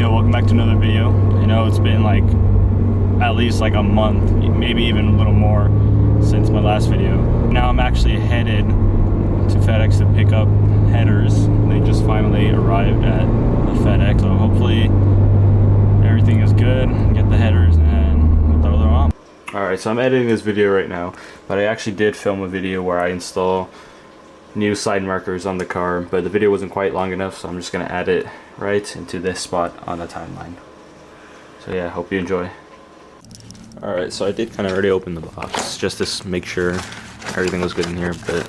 yo, welcome back to another video. I know it's been like at least like a month, maybe even a little more since my last video. Now I'm actually headed to FedEx to pick up headers. They just finally arrived at the FedEx, so hopefully everything is good. Get the headers and we'll throw them on. Alright, so I'm editing this video right now, but I actually did film a video where I install new side markers on the car, but the video wasn't quite long enough, so I'm just gonna add it right into this spot on the timeline. So yeah, hope you enjoy. Alright, so I did kind of already open the box just to make sure everything was good in here, but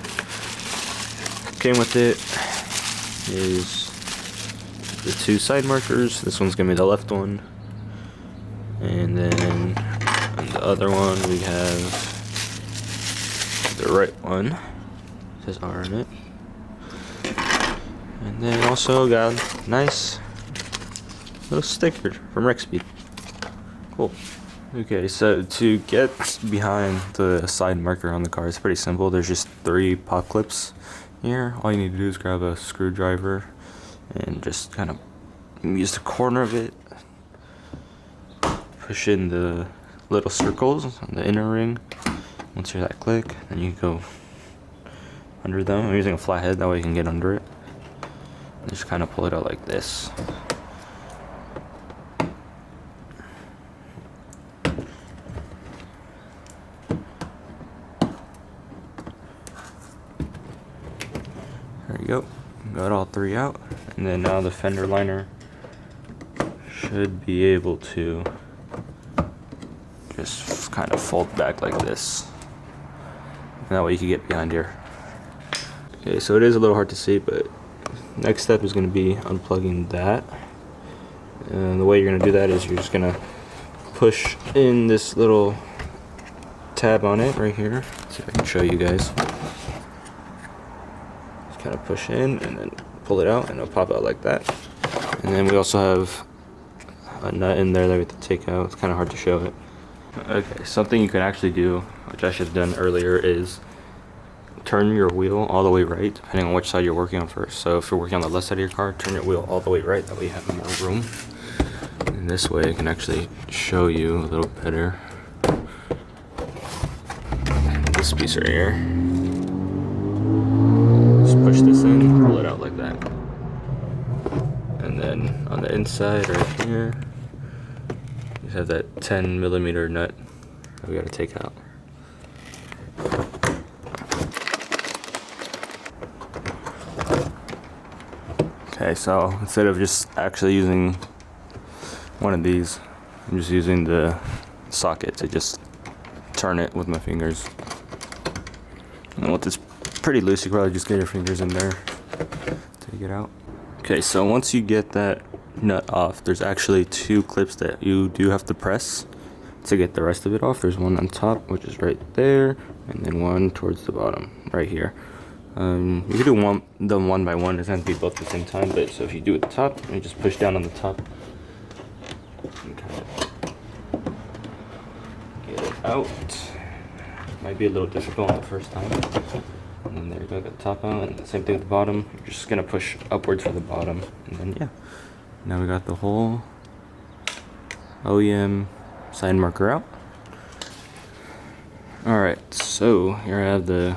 came with it is the two side markers. This one's gonna be the left one, and then on the other one we have the right one. It says R on it. And then also got a nice little sticker from Rexpeed. Cool. Okay, so to get behind the side marker on the car, it's pretty simple. There's just 3 pop clips here. All you need to do is grab a screwdriver and just kind of use the corner of it, push in the little circles on the inner ring. Once you're that click, then you go under them. I'm using a flat head, that way you can get under it. And just kind of pull it out like this. There you go. Got all 3 out. And then now the fender liner should be able to just kind of fold back like this. And that way you can get behind here. Okay, so it is a little hard to see, but next step is going to be unplugging that. And the way you're going to do that is you're just going to push in this little tab on it right here. Let's see if I can show you guys. Just kind of push in and then pull it out, and it'll pop out like that. And then we also have a nut in there that we have to take out. It's kind of hard to show it. Okay, something you can actually do, which I should have done earlier, is turn your wheel all the way right, depending on which side you're working on first. So if you're working on the left side of your car, turn your wheel all the way right, that way you have more room. And this way I can actually show you a little better. This piece right here. Just push this in, pull it out like that. And then on the inside right here, you have that 10mm nut that we gotta take out. Okay, so instead of just actually using one of these, I'm just using the socket to just turn it with my fingers. And once it's pretty loose, you can probably just get your fingers in there, take it out. Okay, so once you get that nut off, there's actually 2 clips that you do have to press to get the rest of it off. There's one on top, which is right there, and then one towards the bottom, right here. You can do them one by one. It doesn't have to be both at the same time, but so if you do at the top, you just push down on the top and kind of get it out. Might be a little difficult the first time. And then there you go, got the top out, and the same thing with the bottom. You're just gonna push upwards for the bottom, and then yeah. Now we got the whole OEM side marker out. Alright, so here I have the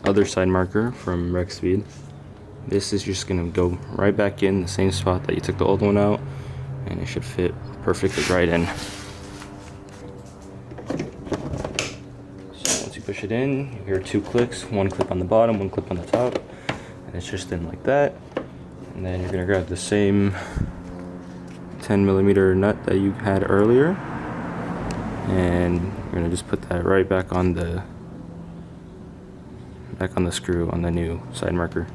other side marker from Rexpeed. This is just gonna go right back in the same spot that you took the old one out, and it should fit perfectly right in. So once you push it in, you hear 2 clicks, 1 clip on the bottom, 1 clip on the top, and it's just in like that. And then you're gonna grab the same 10mm nut that you had earlier, and you're gonna just put that right back on the screw on the new side marker.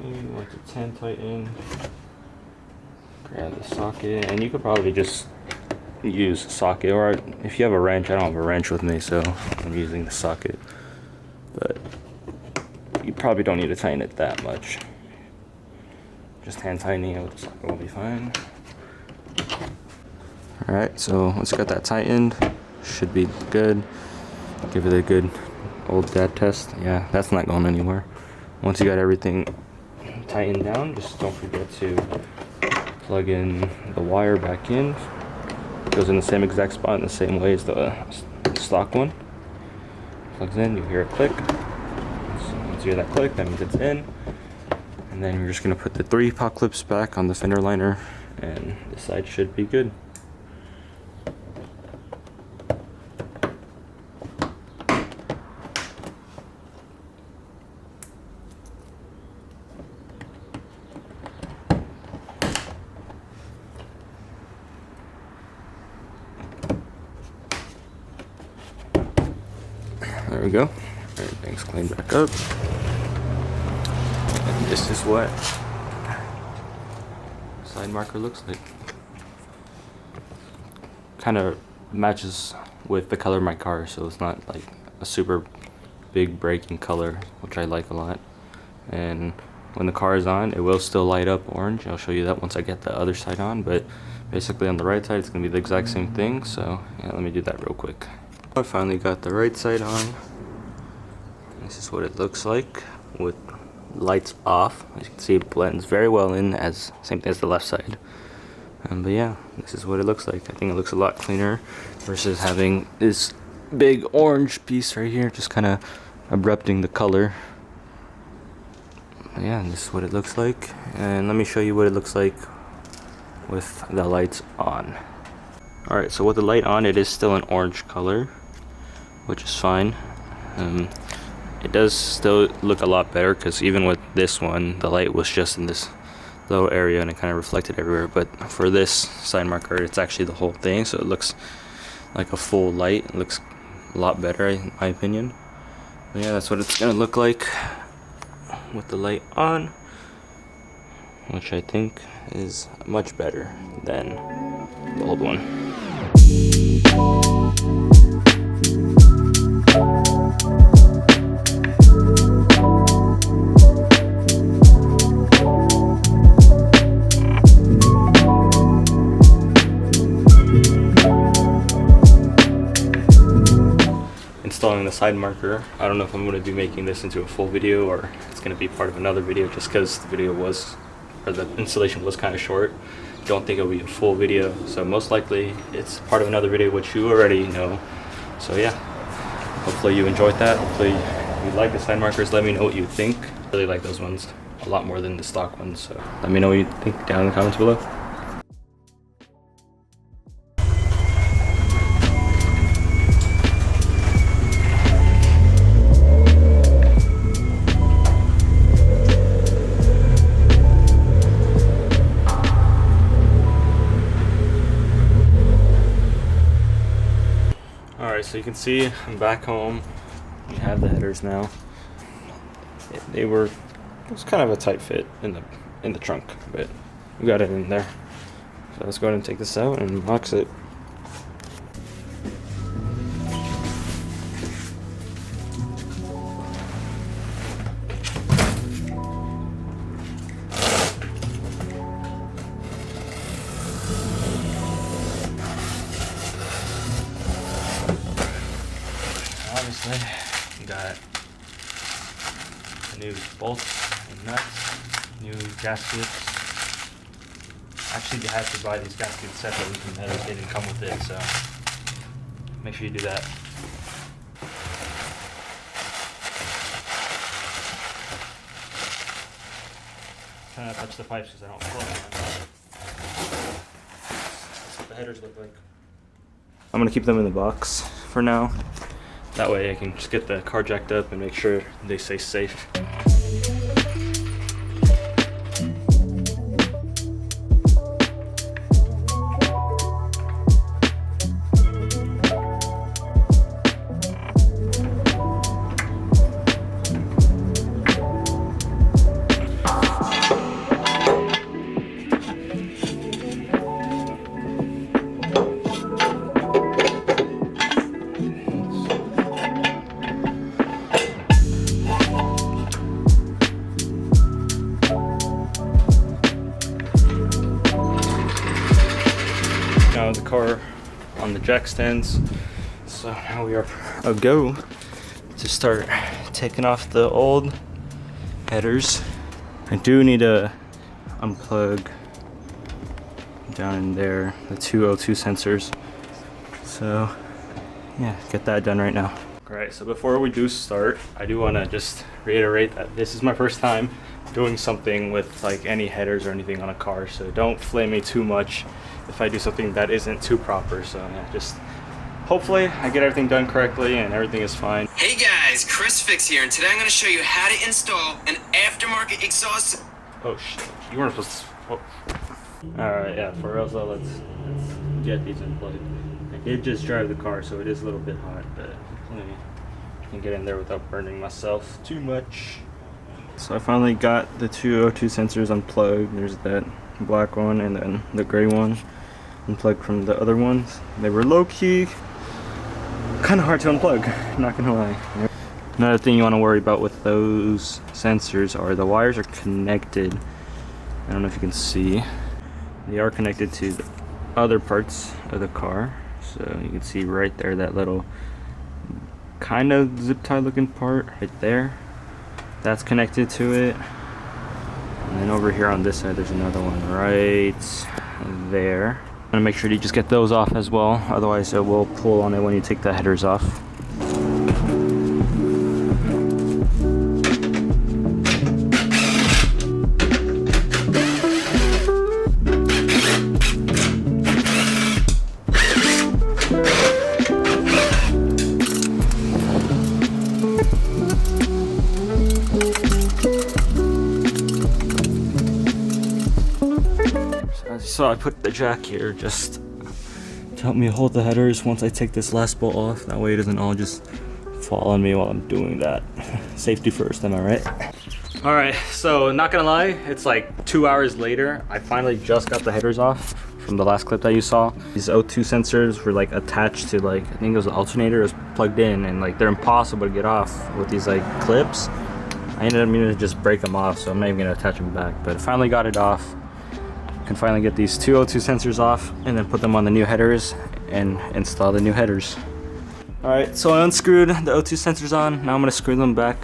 And once it's hand tightened, grab the socket, and you could probably just use a socket, or if you have a wrench. I don't have a wrench with me, so I'm using the socket, but you probably don't need to tighten it that much. Just hand tightening it with the socket will be fine. Alright, so once you got that tightened, should be good. Give it a good old dad test. Yeah, that's not going anywhere. Once you got everything tightened down, just don't forget to plug in the wire back in. It goes in the same exact spot in the same way as the stock one. Plugs in, you hear a click. Once you hear that click, that means it's in. And then you're just gonna put the 3 pop clips back on the fender liner, and this side should be good. There we go. Everything's cleaned back up. And this is what side marker looks like. Kind of matches with the color of my car, so it's not like a super big breaking color, which I like a lot. And when the car is on, it will still light up orange. I'll show you that once I get the other side on, but basically on the right side it's going to be the exact same thing. So yeah, let me do that real quick. I finally got the right side on. This is what it looks like with lights off. As you can see, it blends very well in, as same thing as the left side. But yeah, this is what it looks like. I think it looks a lot cleaner versus having this big orange piece right here, just kind of abrupting the color. But yeah, this is what it looks like. And let me show you what it looks like with the lights on. Alright, so with the light on, it is still an orange color, which is fine. It does still look a lot better, because even with this one, the light was just in this little area and it kind of reflected everywhere. But for this side marker, it's actually the whole thing, so it looks like a full light. It looks a lot better in my opinion. But yeah, that's what it's gonna look like with the light on, which I think is much better than the old one. Installing the side marker. I don't know if I'm going to be making this into a full video or it's going to be part of another video, just because the video was, or the installation was kind of short. Don't think it'll be a full video, so most likely it's part of another video, which you already know. So yeah, hopefully you enjoyed that. Hopefully you like the side markers. Let me know what you think. I really like those ones a lot more than the stock ones, so let me know what you think down in the comments below. Alright, so you can see I'm back home. We have the headers now. It was kind of a tight fit in the trunk, but we got it in there. So let's go ahead and take this out and box it. Obviously, we got new bolts and nuts, new gaskets. Actually, you have to buy these gaskets separately from the headers. They didn't come with it, so make sure you do that. Try not to touch the pipes because I don't plug them. That's what the headers look like. I'm gonna keep them in the box for now. That way I can just get the car jacked up and make sure they stay safe. Now the car on the jack stands, So now we are a go to start taking off the old headers. I do need to unplug down in there the two O2 sensors. So yeah, get that done right now. Alright, so before we do start, I do want to just reiterate that this is my first time doing something with like any headers or anything on a car, so don't flame me too much if I do something that isn't too proper. So yeah, just hopefully I get everything done correctly and everything is fine. Hey guys, Chris Fix here, and today I'm going to show you how to install an aftermarket exhaust. Oh shit, you weren't supposed to. Oh. Alright, yeah, for real, so let's get these unplugged. I did just drive the car, so it is a little bit hot, but hopefully I can get in there without burning myself too much. So I finally got the two O2 sensors unplugged. There's that black one and then the gray one unplugged from the other ones. They were low-key kind of hard to unplug, not gonna lie. Another thing you want to worry about with those sensors are the wires are connected. I don't know if you can see. They are connected to the other parts of the car. So you can see right there that little kind of zip tie looking part right there. That's connected to it. And then over here on this side there's another one right there. I'm gonna make sure you just get those off as well, otherwise it will pull on it when you take the headers off. So I put the jack here just to help me hold the headers once I take this last bolt off. That way it doesn't all just fall on me while I'm doing that. Safety first, am I right? All right, so not gonna lie, it's like 2 hours later. I finally just got the headers off from the last clip that you saw. These O2 sensors were like attached to like, I think it was the alternator, it was plugged in, and like they're impossible to get off with these like clips. I ended up needing to just break them off, so I'm not even gonna attach them back, but I finally got it off. Can finally get these two O2 sensors off and then put them on the new headers and install the new headers. Alright, so I unscrewed the O2 sensors on. Now I'm going to screw them back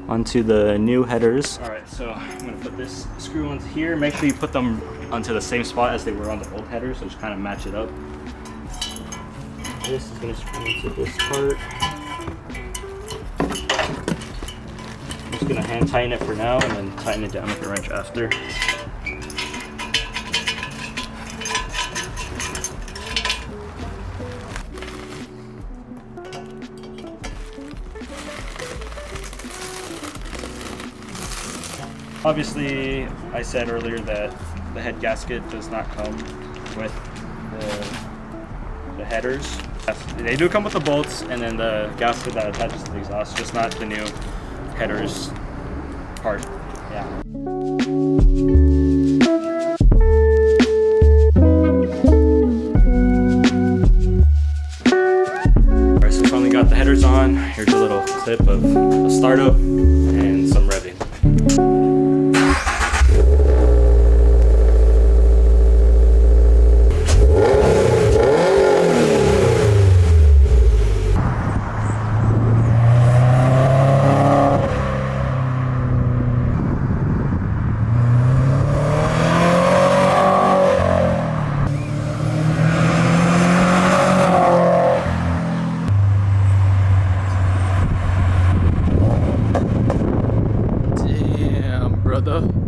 onto the new headers. Alright, so I'm going to put this screw ones here. Make sure you put them onto the same spot as they were on the old headers, so just kind of match it up. This is going to screw into this part. I'm just going to hand tighten it for now and then tighten it down with the wrench after. Obviously, I said earlier that the head gasket does not come with the headers. They do come with the bolts and then the gasket that attaches to the exhaust, just not the new headers part. Yeah. Alright, so finally got the headers on. Here's a little clip of a startup and some revving. Brother.